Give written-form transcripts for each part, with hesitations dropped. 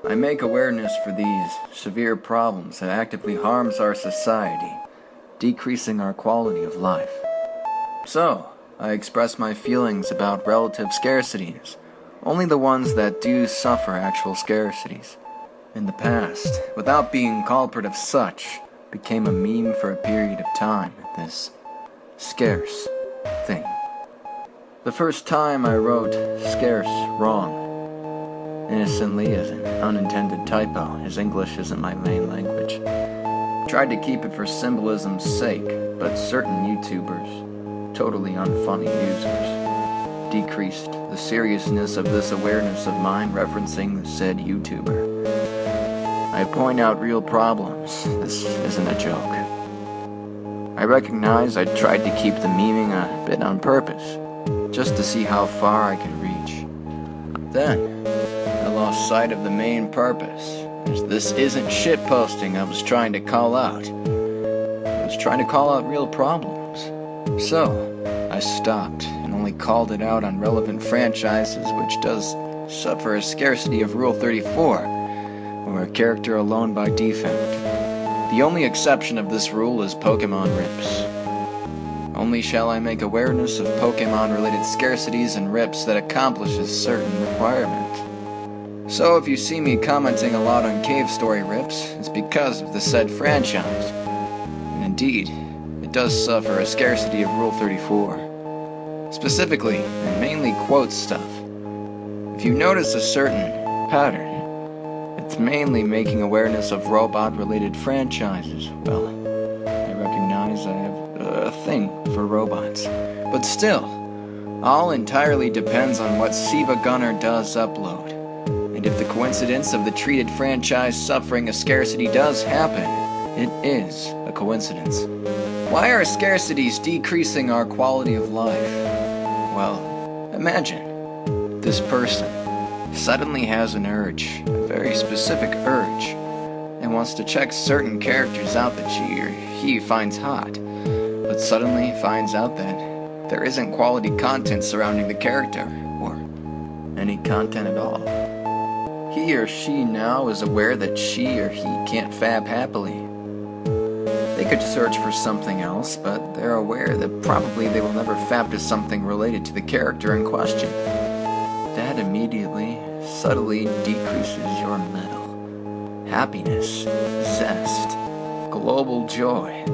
I make awareness for these severe problems that actively harms our society, decreasing our quality of life. So, I express my feelings about relative scarcities, only the ones that do suffer actual scarcities. In the past, without being culprit of such, became a meme for a period of time, this scarce thing. The first time I wrote scarce wrong, innocently as an unintended typo, as English isn't my main language. Tried to keep it for symbolism's sake, but certain YouTubers, totally unfunny users, decreased the seriousness of this awareness of mine referencing the said YouTuber. I point out real problems. This isn't a joke. I recognize I tried to keep the memeing a bit on purpose, just to see how far I could reach. Then, I lost sight of the main purpose, as this isn't shitposting I was trying to call out. I was trying to call out real problems. So, I stopped and only called it out on relevant franchises which does suffer a scarcity of Rule 34, or a character alone by default. The only exception of this rule is Pokemon rips. Only shall I make awareness of Pokemon-related scarcities and rips that accomplishes certain requirements. So if you see me commenting a lot on cave story rips, it's because of the said franchise. And indeed, it does suffer a scarcity of Rule 34. Specifically, and mainly quote stuff. If you notice a certain pattern, it's mainly making awareness of robot-related franchises. Well, I recognize I have a thing for robots. But still, all entirely depends on what Siva Gunner does upload. And if the coincidence of the treated franchise suffering a scarcity does happen, it is a coincidence. Why are scarcities decreasing our quality of life? Well, imagine this person suddenly has an urge, a very specific urge, and wants to check certain characters out that she or he finds hot, but suddenly finds out that there isn't quality content surrounding the character, or any content at all. He or she now is aware that she or he can't fab happily. They could search for something else, but they're aware that probably they will never fab to something related to the character in question. That immediately, subtly decreases your mettle, happiness, zest, global joy.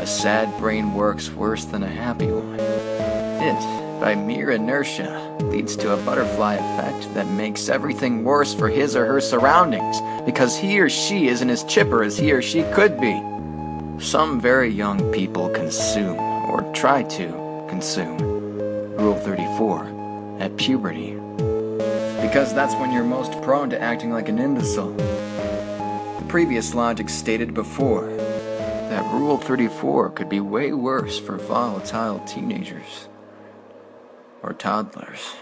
A sad brain works worse than a happy one. It, by mere inertia, leads to a butterfly effect that makes everything worse for his or her surroundings, because he or she isn't as chipper as he or she could be. Some very young people consume, or try to consume, Rule 34 at puberty, because that's when you're most prone to acting like an imbecile. The previous logic stated before that Rule 34 could be way worse for volatile teenagers or toddlers.